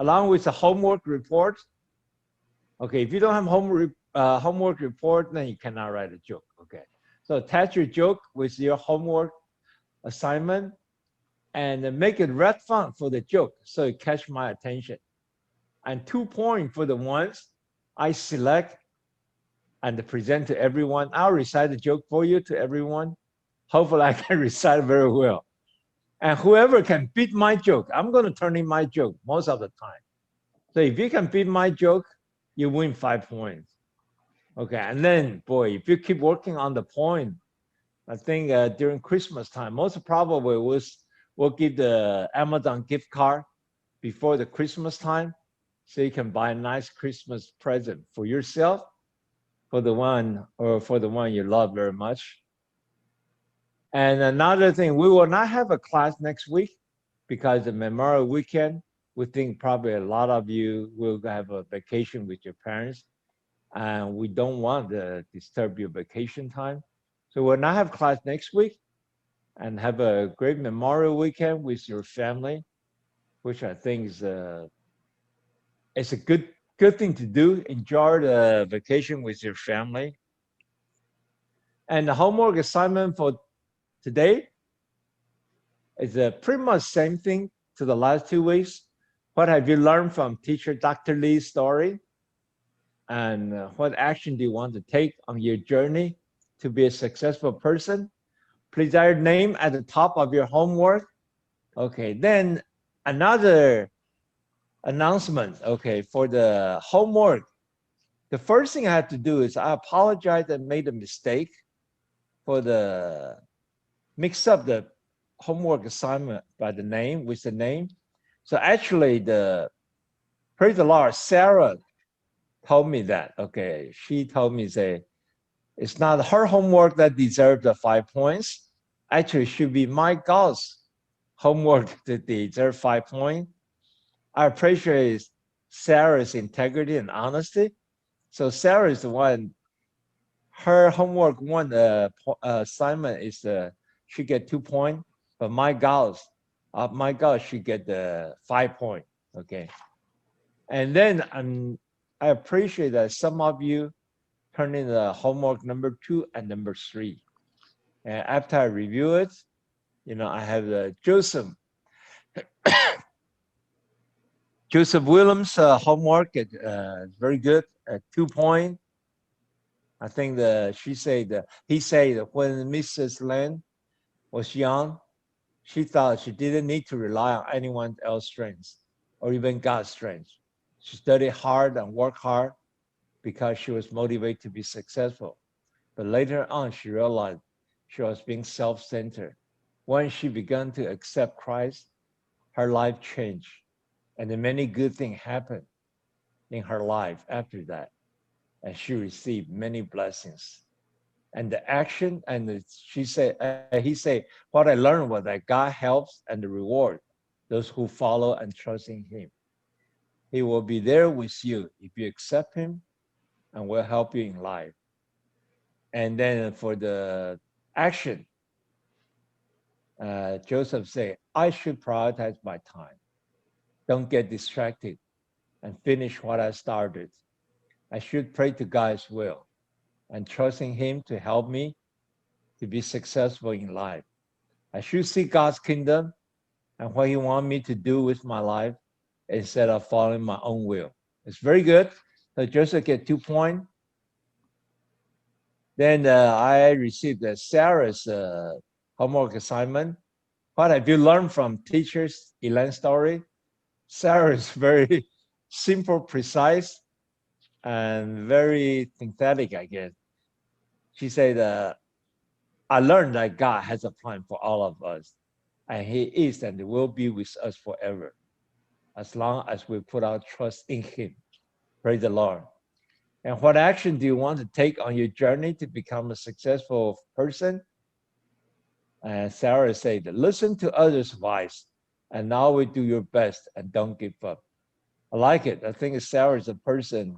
along with the homework report. Okay, if you don't have homework report, then you cannot write a joke. Okay, so attach your joke with your homework assignment and make it red font for the joke so it catch my attention. And 2 points for the ones I select and present to everyone. I'll recite the joke for you to everyone. Hopefully I can recite very well. And whoever can beat my joke, I'm going to turn in my joke most of the time. So if you can beat my joke, you win 5 points. Okay, and then, boy, if you keep working on the point, I think during Christmas time, most probably we'll give the Amazon gift card before the Christmas time, so you can buy a nice Christmas present for yourself, for the one you love very much. And another thing, we will not have a class next week because the Memorial Weekend. We think probably a lot of you will have a vacation with your parents, and we don't want to disturb your vacation time. So we'll not have class next week, and have a great Memorial Weekend with your family, which I think is it's a good thing to do. Enjoy the vacation with your family. And the homework assignment for today is pretty much same thing to the last 2 weeks. What have you learned from teacher Dr. Lee's story? And what action do you want to take on your journey to be a successful person? Please add your name at the top of your homework. Okay, then another announcement, okay, for the homework. The first thing I have to do is I apologize and made a mistake for the mix up the homework assignment by the name with the name. So actually praise the Lord, Sarah told me that, okay, she told me, say, it's not her homework that deserves the 5 points. Actually, it should be my God's homework that deserves 5 points. I appreciate Sarah's integrity and honesty. So Sarah is the one, her homework one assignment is she get 2 points, but my God should get the 5 points, okay? And then I appreciate that some of you turn in the homework number 2 and number 3. And after I review it, I have Joseph Williams' homework is very good at 2 points. I think he said that when Mrs. Lane was young, she thought she didn't need to rely on anyone else's strength or even God's strength. She studied hard and worked hard because she was motivated to be successful. But later on, she realized she was being self-centered. When she began to accept Christ, her life changed, and then many good things happened in her life after that, and she received many blessings. And the action, and he said, what I learned was that God helps and reward those who follow and trust in Him. He will be there with you if you accept Him, and will help you in life. And then for the action, Joseph said, I should prioritize my time. Don't get distracted and finish what I started. I should pray to God's will and trusting Him to help me to be successful in life. I should see God's kingdom and what He wants me to do with my life instead of following my own will. It's very good. So Joseph get 2 points. Then I received Sarah's homework assignment. What have you learned from teachers Elaine's story? Sarah is very simple, precise, and very synthetic, I guess. She said, I learned that God has a plan for all of us, and He is and will be with us forever, as long as we put our trust in Him. Praise the Lord. And what action do you want to take on your journey to become a successful person? And Sarah said, listen to others' advice and always do your best and don't give up. I like it. I think Sarah is a person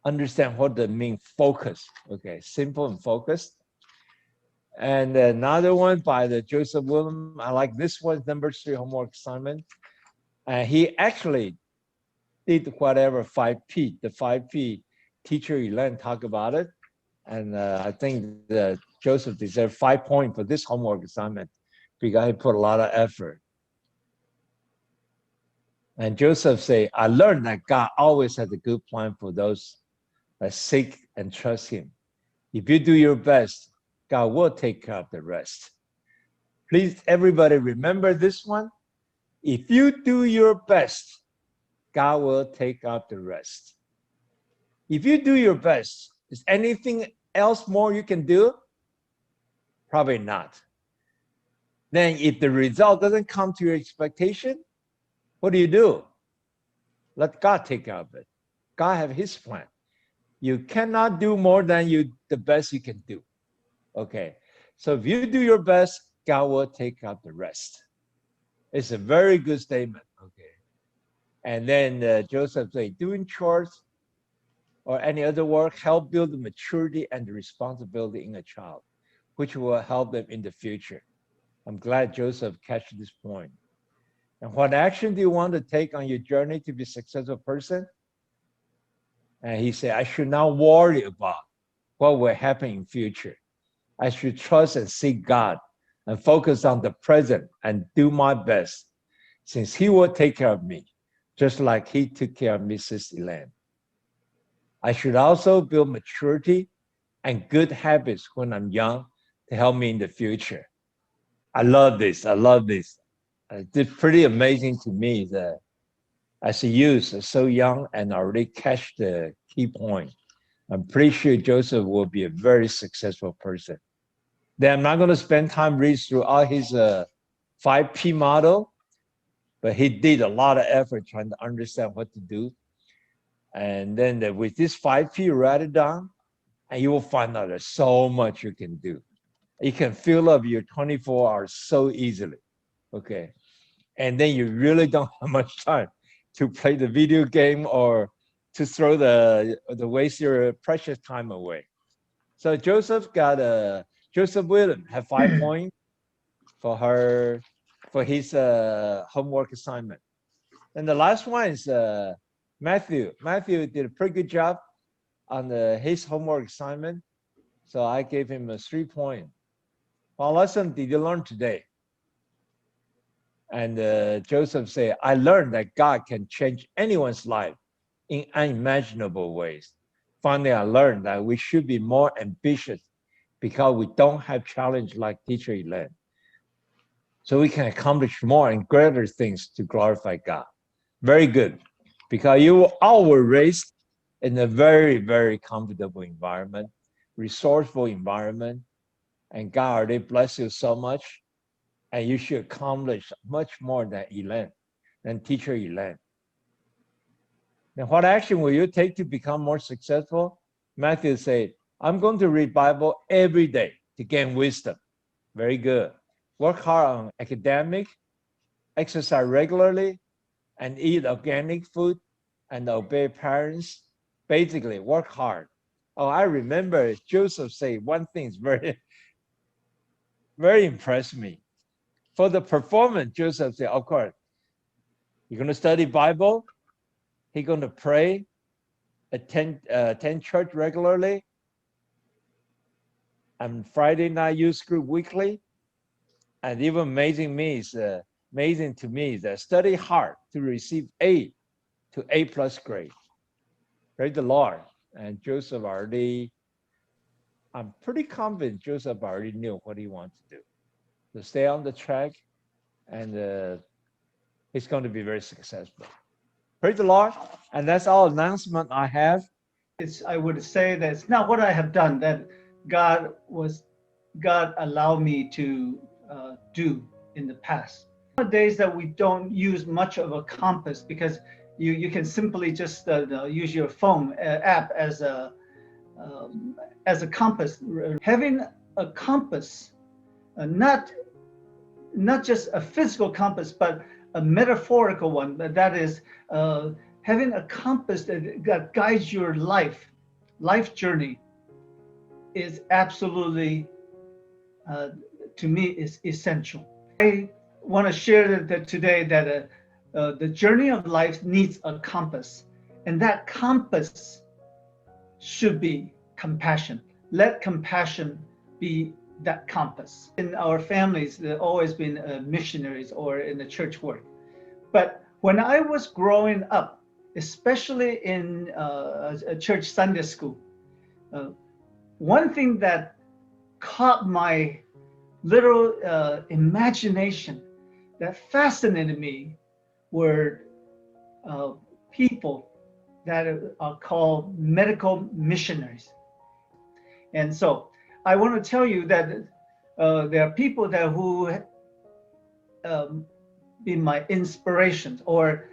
understand what they mean focus. Okay, simple and focused. And another one by the Joseph Williams. I like this one, number 3 homework assignment. And he actually did whatever 5P, the 5P teacher Elaine talked about it. And I think that Joseph deserved 5 points for this homework assignment because he put a lot of effort. And Joseph say, I learned that God always has a good plan for those that seek and trust him. If you do your best, God will take care of the rest. Please, everybody, remember this one. If you do your best, God will take care of the rest. If you do your best, is anything else more you can do? Probably not. Then if the result doesn't come to your expectation, what do? Let God take care of it. God have his plan. You cannot do more than the best you can do. Okay. So if you do your best, God will take care of the rest. It's a very good statement. Okay. And then Joseph said, doing chores or any other work help build the maturity and the responsibility in a child, which will help them in the future. I'm glad Joseph catch this point. And what action do you want to take on your journey to be a successful person? And he said, I should not worry about what will happen in future. I should trust and seek God and focus on the present and do my best, since he will take care of me, just like he took care of Mrs. Elaine. I should also build maturity and good habits when I'm young to help me in the future. I love this. I love this. It's pretty amazing to me that as a youth, so young and already catch the key point. I'm pretty sure Joseph will be a very successful person. Then I'm not going to spend time reading through all his 5P model, but he did a lot of effort trying to understand what to do. And then with this 5P, write it down, and you will find out there's so much you can do. You can fill up your 24 hours so easily, okay? And then you really don't have much time to play the video game or to throw the waste your precious time away. So Joseph William had 5 points for his homework assignment. And the last one is Matthew. Matthew did a pretty good job on his homework assignment. So I gave him a 3 point. What lesson did you learn today? And Joseph said, I learned that God can change anyone's life in unimaginable ways. Finally, I learned that we should be more ambitious because we don't have challenge like Teacher Elaine. So we can accomplish more and greater things to glorify God. Very good. Because you all were raised in a very, very comfortable environment, resourceful environment, and God already bless you so much, and you should accomplish much more than Teacher Elaine. Now, what action will you take to become more successful? Matthew said, I'm going to read Bible every day to gain wisdom. Very good. Work hard on academic, exercise regularly, and eat organic food, and obey parents. Basically, work hard. Oh, I remember Joseph said one thing is very, very impressed me. For the performance, Joseph said, of course, you're going to study Bible, he's going to pray, attend church regularly, and Friday night youth group weekly. And even amazing to me is that study hard to receive A to A+ grade. Praise the Lord. And Joseph I'm pretty confident Joseph already knew what he wanted to do. To stay on the track, and he's going to be very successful. Praise the Lord. And that's all announcement I have. I would say that it's not what I have done that God allowed me to do in the past. Nowadays that we don't use much of a compass because you can simply just use your phone app as a compass. Having a compass, not just a physical compass, but a metaphorical one. That is having a compass that guides your life journey is absolutely, to me, is essential. I want to share that today that the journey of life needs a compass, and that compass should be compassion. Let compassion be that compass. In our families, there have always been missionaries or in the church work. But when I was growing up, especially in a church Sunday school, one thing that caught my little imagination, that fascinated me, were people that are called medical missionaries. And so I want to tell you that there are people that who be my inspirations, or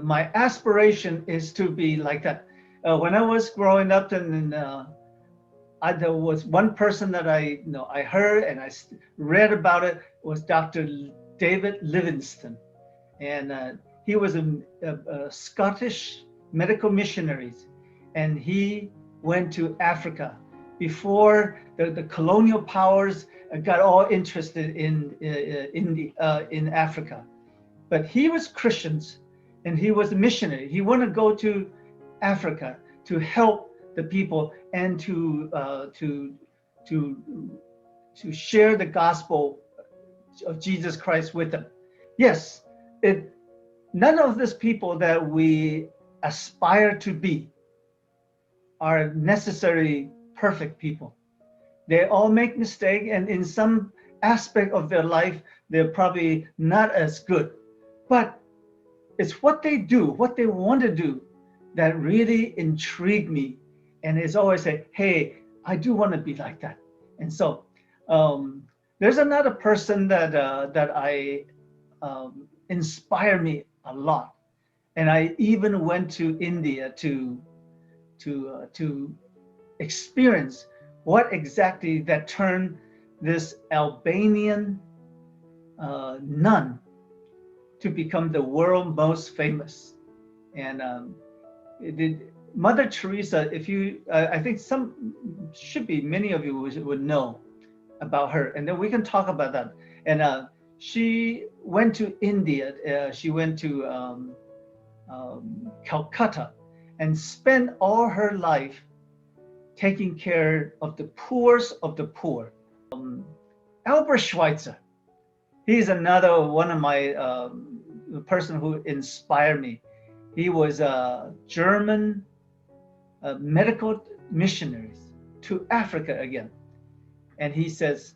my aspiration is to be like that. When I was growing up, and there was one person that I heard and I read about it, was Dr. David Livingston, and he was a Scottish medical missionary, and he went to Africa before the colonial powers got all interested in Africa. But he was Christians, and he was a missionary. He wanted to go to Africa to help the people and to share the gospel of Jesus Christ with them. Yes, none of these people that we aspire to be are necessarily perfect people. They all make mistakes, and in some aspect of their life, they're probably not as good. But it's what they do, what they want to do, that really intrigue me. And it's always say, hey, I do want to be like that. And so there's another person that I inspire me a lot. And I even went to India to experience what exactly that turned this Albanian nun to become the world most famous. And Mother Teresa, if you, I think many of you would know about her, and then we can talk about that. And she went to India, she went to Calcutta, and spent all her life taking care of the poorest of the poor. Albert Schweitzer, he's another one of my person who inspired me. He was a German medical missionary to Africa again. And he says,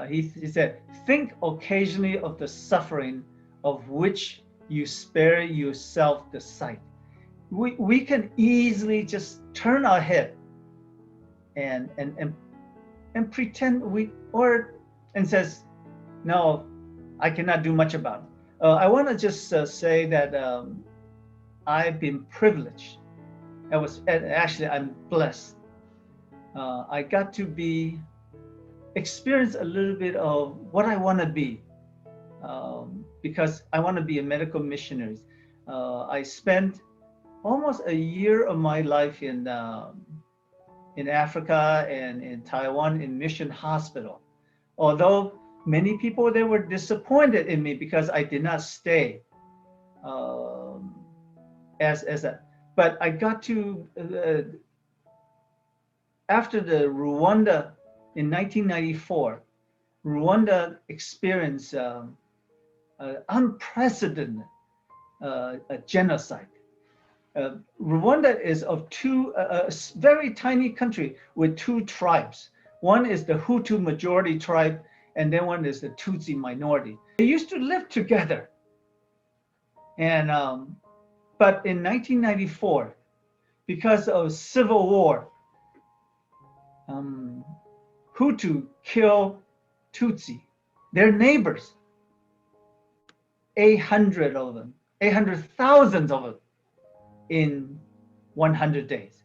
he said, think occasionally of the suffering of which you spare yourself the sight. We can easily just turn our head and pretend and says, no, I cannot do much about it. I want to just say that I've been privileged. I'm blessed. I got to experience a little bit of what I want to be, because I want to be a medical missionary. I spent almost a year of my life in Africa and in Taiwan in mission hospital. Although many people, they were disappointed in me because I did not stay but I got to, after the Rwanda in 1994, Rwanda experienced unprecedented genocide. Rwanda is of a very tiny country with two tribes. One is the Hutu majority tribe, and then one is the Tutsi minority. They used to live together. And but in 1994, because of civil war, Hutu killed Tutsi, their neighbors, 800 of them, 800,000 of them in 100 days.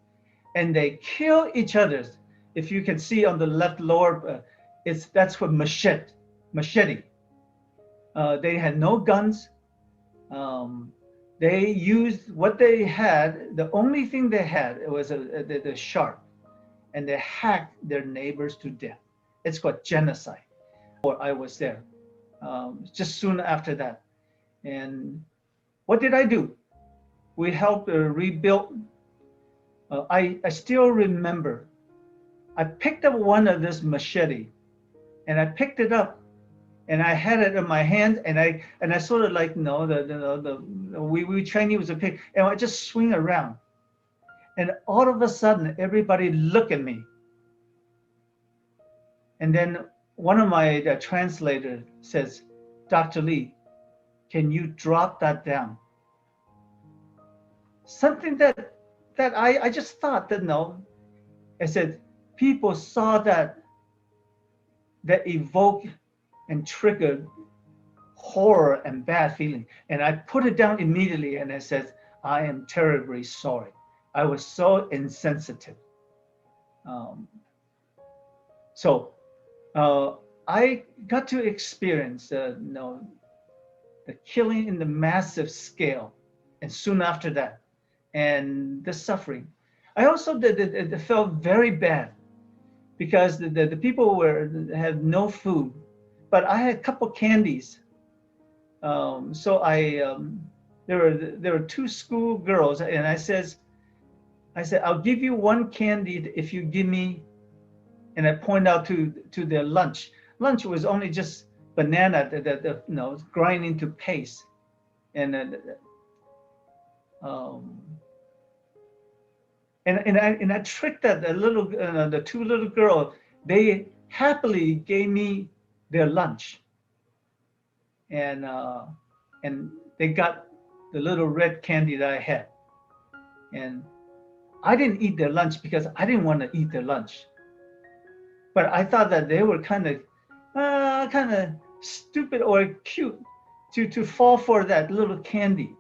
And they kill each other. If you can see on the left lower, that's what machete. They had no guns. They used what they had. The only thing they had was the sharp, and they hacked their neighbors to death. It's called genocide. Or I was there just soon after that, and what did I do? We helped rebuild. I still remember, I picked up one of this machete, and I picked it up, and I had it in my hand, and I sort of like, no, we Chinese was a pick, and I just swing around, and all of a sudden everybody look at me, and then one of my translators says, Dr. Lee, can you drop that down? Something that I just thought that no, I said, people saw that evoked and triggered horror and bad feeling. And I put it down immediately and I said, I am terribly sorry. I was so insensitive. I got to experience the killing in the massive scale, and soon after that, and the suffering. I also felt very bad because the people had no food, but I had a couple candies. So there were two school girls, and I said, I'll give you one candy if you give me, and I point out to their lunch. Lunch was only just banana that grind into paste, and I tricked that the two little girls. They happily gave me their lunch, and they got the little red candy that I had, and I didn't eat their lunch because I didn't want to eat their lunch, but I thought that they were kind of stupid or cute to fall for that little candy.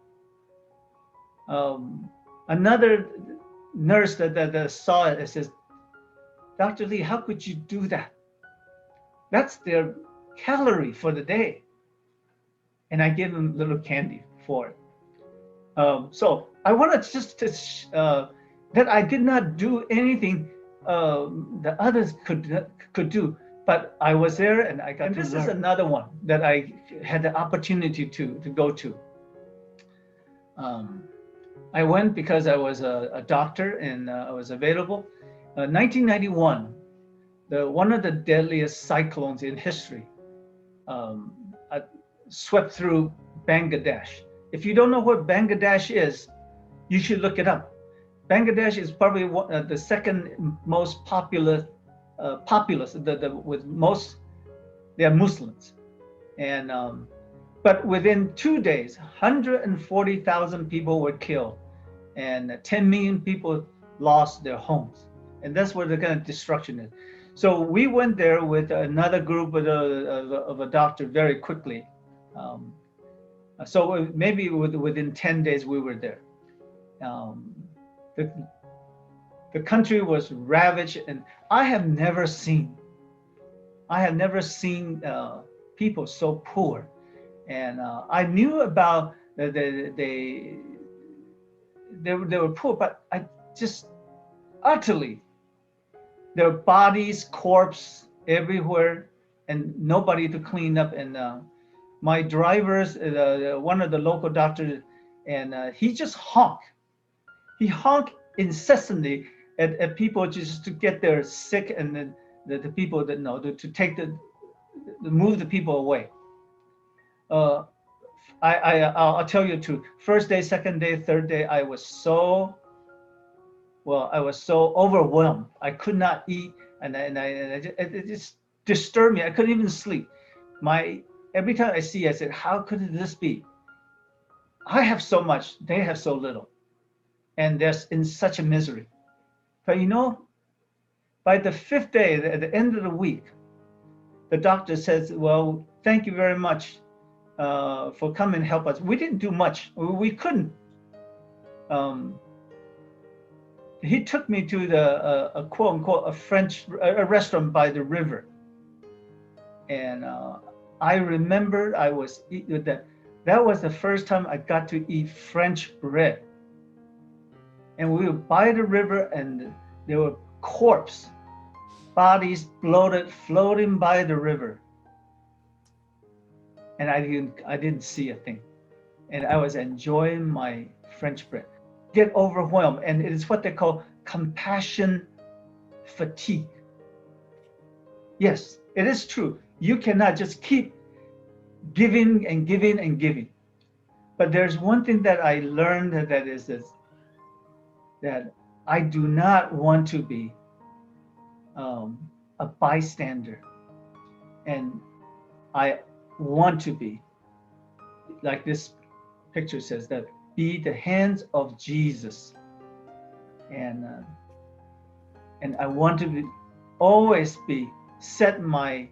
Another nurse that saw it and says, Dr. Lee, how could you do that? That's their calorie for the day. And I gave them little candy for it. So I wanted just to that I did not do anything that others could do, but I was there and I got to learn. This is another one that I had the opportunity to go to. I went because I was a doctor and I was available. 1991, one of the deadliest cyclones in history swept through Bangladesh. If you don't know what Bangladesh is, you should look it up. Bangladesh is probably the second most populous, with most, they are Muslims. And but within 2 days, 140,000 people were killed and 10 million people lost their homes. And that's where the kind of destruction is. So we went there with another group of a doctor very quickly. So maybe within 10 days we were there. The country was ravaged, and I have never seen people so poor. And I knew about they were poor, but I just utterly, their bodies, corpse everywhere, and nobody to clean up. And my drivers, one of the local doctors, and he just honked. He honked incessantly at people just to get their sick, and then the people that know to take to move the people away. I'll tell you the truth. First day, second day, third day, I was so overwhelmed. I could not eat, and it just disturbed me. I couldn't even sleep. Every time I see, I said, how could this be? I have so much, they have so little, and they're in such a misery. But by the fifth day, at the end of the week, the doctor says, well, thank you very much for coming and help us. We didn't do much. We couldn't. He took me to a quote unquote a restaurant by the river, and I remember I was eating that. That was the first time I got to eat French bread. And we were by the river, and there were corpse bodies floating by the river. And I didn't see a thing. and I was enjoying my French bread. Get overwhelmed, and it is what they call compassion fatigue. Yes, it is true. You cannot just keep giving and giving and giving. But there's one thing that I learned that is this, that I do not want to be a bystander, and I want to be, like this picture says, that be the hands of Jesus, and I want to be, always be set my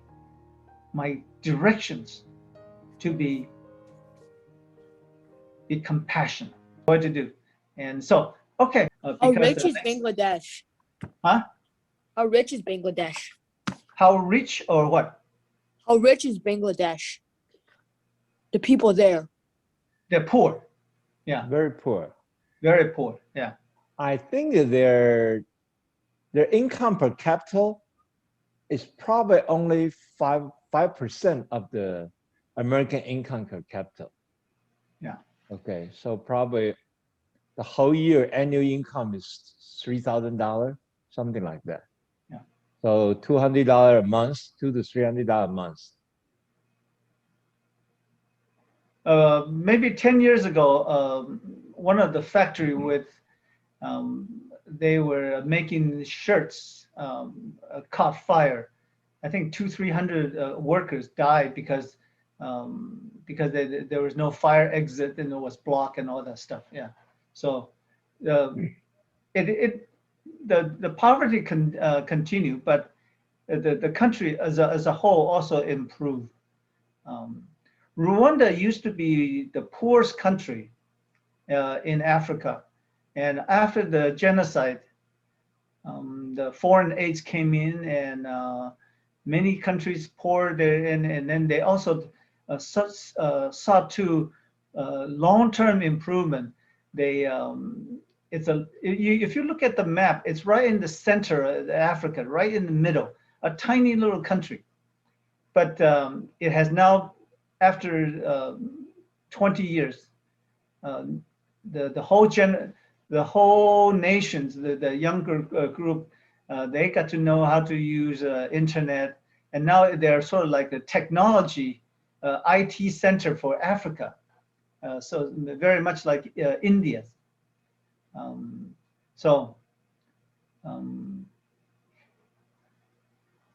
directions to be compassionate. What to do, and so okay. How rich is Bangladesh? Huh? How rich is Bangladesh? How rich or what? How rich is Bangladesh? The people there. They're poor. Yeah. Very poor. Very poor. Yeah. I think that their income per capita is probably only 5% of the American income per capita. Yeah. Okay, so probably the whole year annual income is $3,000, something like that. Yeah. So $200 a month, $200 to $300 a month. Maybe 10 years ago, one of the factory with, they were making shirts, caught fire. I think 200-300 workers died because there was no fire exit and it was blocked and all that stuff. Yeah. So the poverty can continue, but the country as a whole also improved. Rwanda used to be the poorest country in Africa, and after the genocide, the foreign aids came in, and many countries poured in, and then they also sought to long-term improvement. They if you look at the map, it's right in the center of Africa, right in the middle, a tiny little country, but it has now, after 20 years, the whole nations, the younger group, they got to know how to use internet, and now they're sort of like the technology IT center for Africa. So very much like India.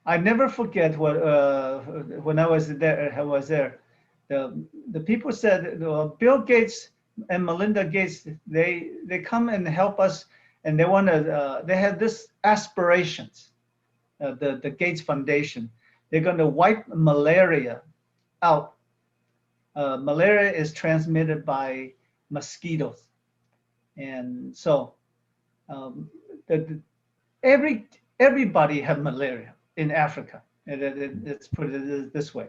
I never forget what when I was there. The people said, Bill Gates and Melinda Gates, they come and help us, and they want to. They have this aspirations. The Gates Foundation, they're going to wipe malaria out. Malaria is transmitted by mosquitoes, and so everybody have malaria in Africa. Let's put it this way.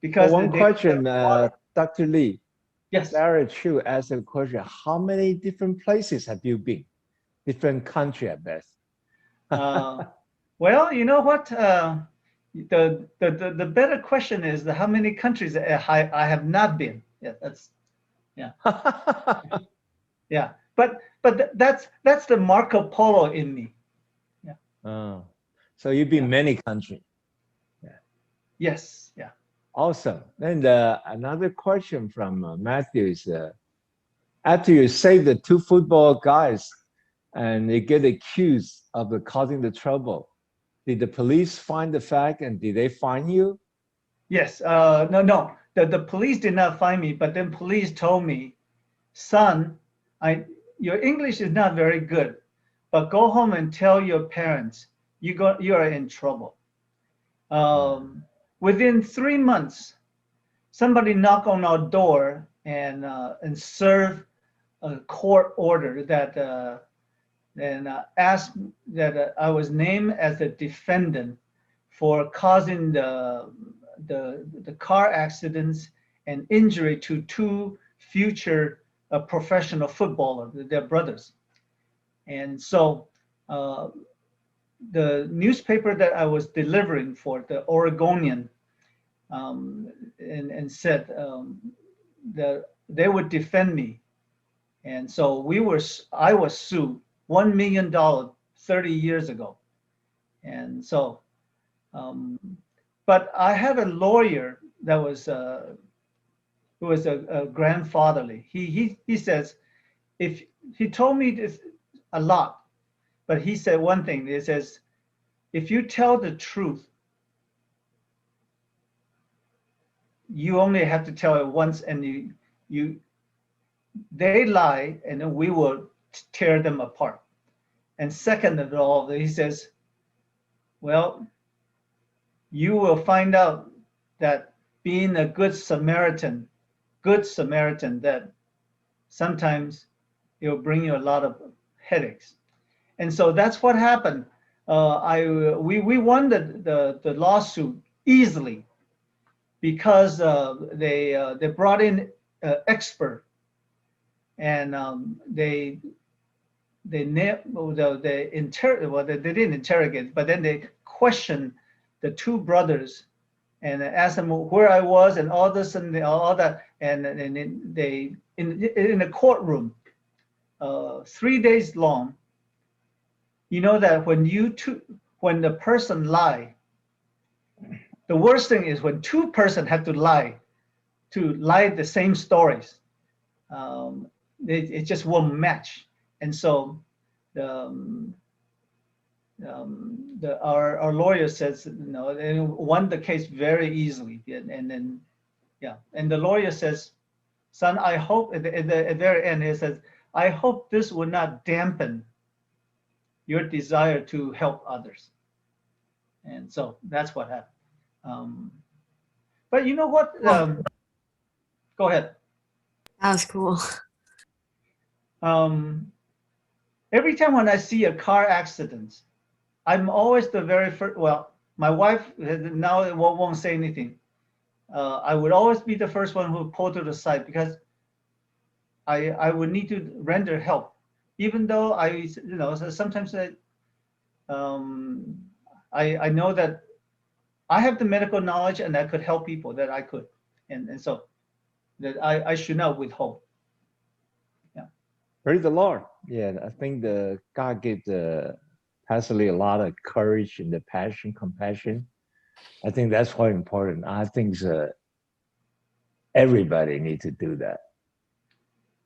Because one question, Dr. Lee. Yes. Sarah Chu asked a question. How many different places have you been? Different country at best. Well, you know what? The better question is how many countries I have not been. Yeah, that's yeah. But that's the Marco Polo in me. Yeah. Oh, so you've been many countries. Yeah. Yes. Yeah. Awesome. And another question from Matthew is, after you save the two football guys and they get accused of causing the trouble, did the police find the fact and did they find you? Yes. No. The police did not find me, but then police told me, son, your English is not very good, but go home and tell your parents you are in trouble. Within 3 months, somebody knocked on our door and served a court order that and asked that I was named as a defendant for causing the car accidents and injury to two future professional footballers, their brothers. And so the newspaper that I was delivering for, the Oregonian, and said that they would defend me. And so I was sued $1 million 30 years ago. And so, but I had a lawyer that was who was a grandfatherly. He says, if he told me this a lot, but he said one thing. He says, if you tell the truth, you only have to tell it once, and they lie, and then we will tear them apart. And second of all, he says, well, you will find out that being a good Samaritan, that sometimes it will bring you a lot of headaches. And so that's what happened. We won the lawsuit easily because they brought in an expert, and they didn't interrogate, but then they questioned the two brothers and asked them where I was and all this and all that, and they in the courtroom 3 days long. You know that when the person lie, the worst thing is when two persons have to lie the same stories. It just won't match. And so our lawyer says, they won the case very easily. And then, yeah. And the lawyer says, son, I hope at the very end, he says, I hope this will not dampen your desire to help others. And so that's what happened. But you know what? Go ahead. That was cool. Every time when I see a car accident, I'm always the very first. Well, my wife now won't say anything. I would always be the first one who pull to the side because I would need to render help, even though sometimes I know that I have the medical knowledge and I could help people that I could, and so that I should not withhold. Yeah. Praise the Lord. Yeah, I think God gave the Pastor Lee a lot of courage and the passion, compassion. I think that's quite important. I think everybody needs to do that.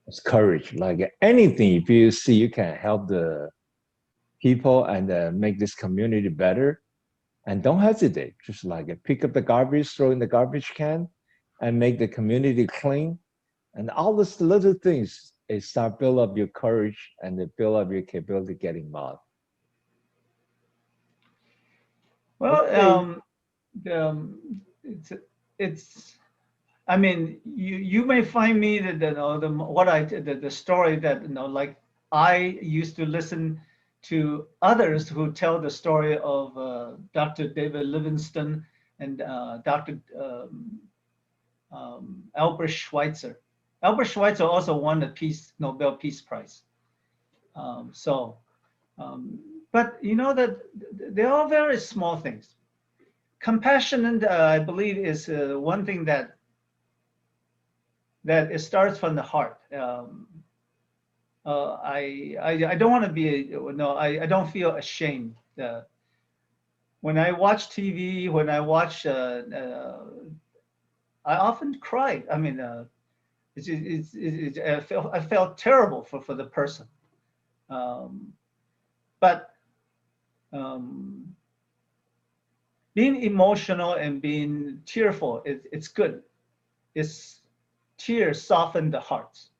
It's courage. Like anything, if you see you can help the people and make this community better, and don't hesitate. Just like pick up the garbage, throw in the garbage can, and make the community clean. And all these little things, it start build up your courage and build up your capability getting involved. Well, it's. I mean, you may find me the story that like I used to listen to others who tell the story of Dr. David Livingston and Dr. Albert Schweitzer. Albert Schweitzer also won the Nobel Peace Prize. But you know that they're all very small things. Compassion, I believe, is one thing that it starts from the heart. I don't want to be, I don't feel ashamed. When I watch TV, when I watch, I often cry. I mean, I felt terrible for the person. But being emotional and being tearful, it's good. Tears soften the hearts.